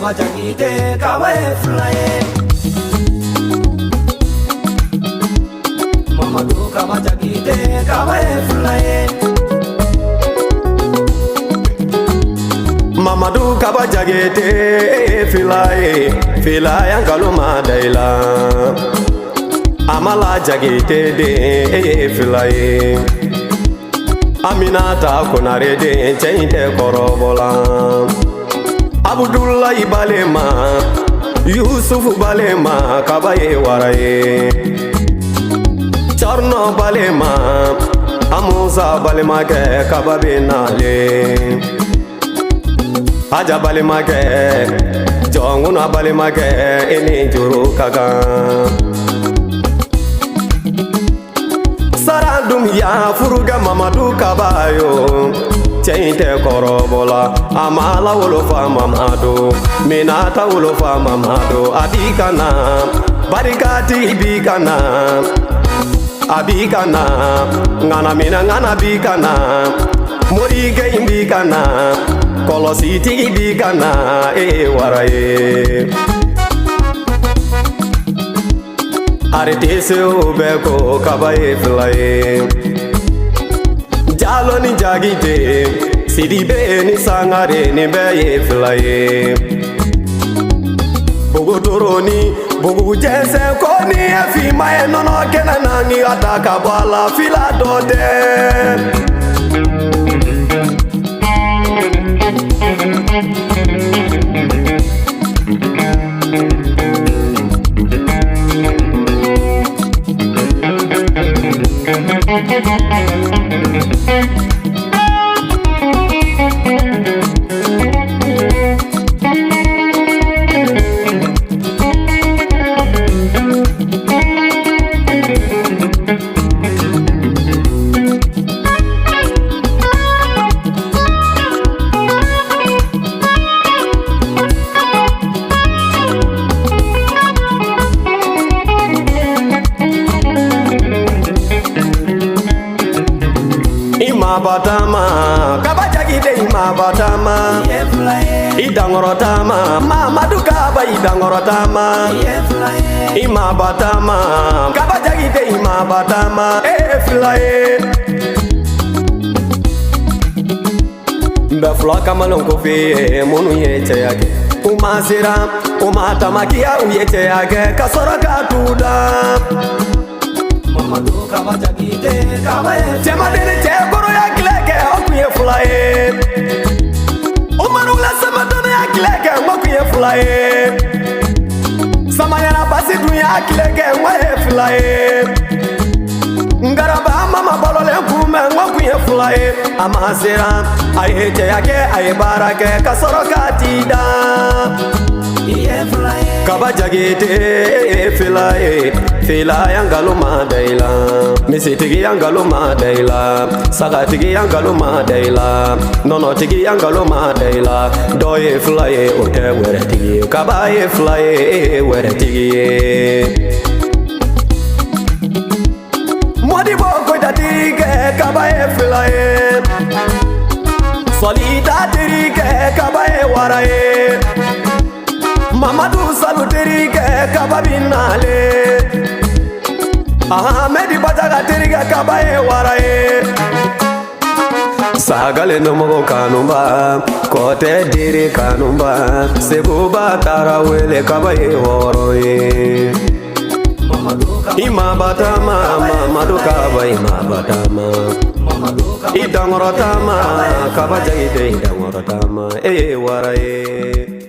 Kaba Diakité, Kaba Eflaye. Mamadou Kaba Diakité, Kaba Eflaye. Mamadou Kaba Diakité, Filaye, Filaye Angaluma Daila. Amala Diakité de Filaye. Aminata Konare de Chainte Korobola. Abdullahi Balema, Yusuf Balema, Kabaye Waraye. Charno Balema, Amusa Balema ke Kababe Nale. Aja Balema ke, Jonguna Balema ke, Eni Juru Kaka. Sarandum ya furuga Mamadou Kabayo. Chainte Korobola, Amala Wolofa Mamado, Minata Wolofa Mamado, Abikana, Barikati Bikana, Abikana, Ngana Mina Ngana Bikana, Morike Bikana, Kolositi Bikana, Waraye. Aretese Obeko Kabaye Flaye. Jalo ni Diakite, Sidibe ni Sangare ni Beye Filaye. Bogotoro ni Bogu Jense Koni Efi Mae Nono Kenana ni Ataka Bala Fila Dode. Batama, Kaba Diakité ima batama, idangorotama, Mamadou Kaba idangorotama, ima batama, Kaba Diakité ima batama, Filaye. Befla kamalon kofi, monu yete yake, umasira, umatamakia uyete yake, kasora katuda. Mamadou Kaba Diakité, Kaba Eflaye. Flaye. Umarula samadona ya kileke mwakuye flaye. Samayana basi dunya kileke mwaye flaye. Ngaraba mama bolole kume mwakuye flaye. Amasira ayete yake ayebarake kasoro katida. Kaba Diakité Filaye, Filaye Angaluma Daila. Misitigi Angaluma Daila, Sagatigi Angaluma Daila, Nono Tigi Angaluma Daila. Doye Filaye ote were tigi, Kabaye Filaye were tigi. Modibo koida tige Kabaye Filaye. Solita tige Kabaye Waraye. Mamadou saluteri ke Kaba binale. Ahmedi Bataga teriga Kabaye Waraye. Sagale no mogo kanumba, kote diri kanumba, Sebuba tarawele Kabaye Woroye. Ima batama, Mamadou Kaba ima batama. Idangorotama, Kaba Diakité idangorotama, Waraye.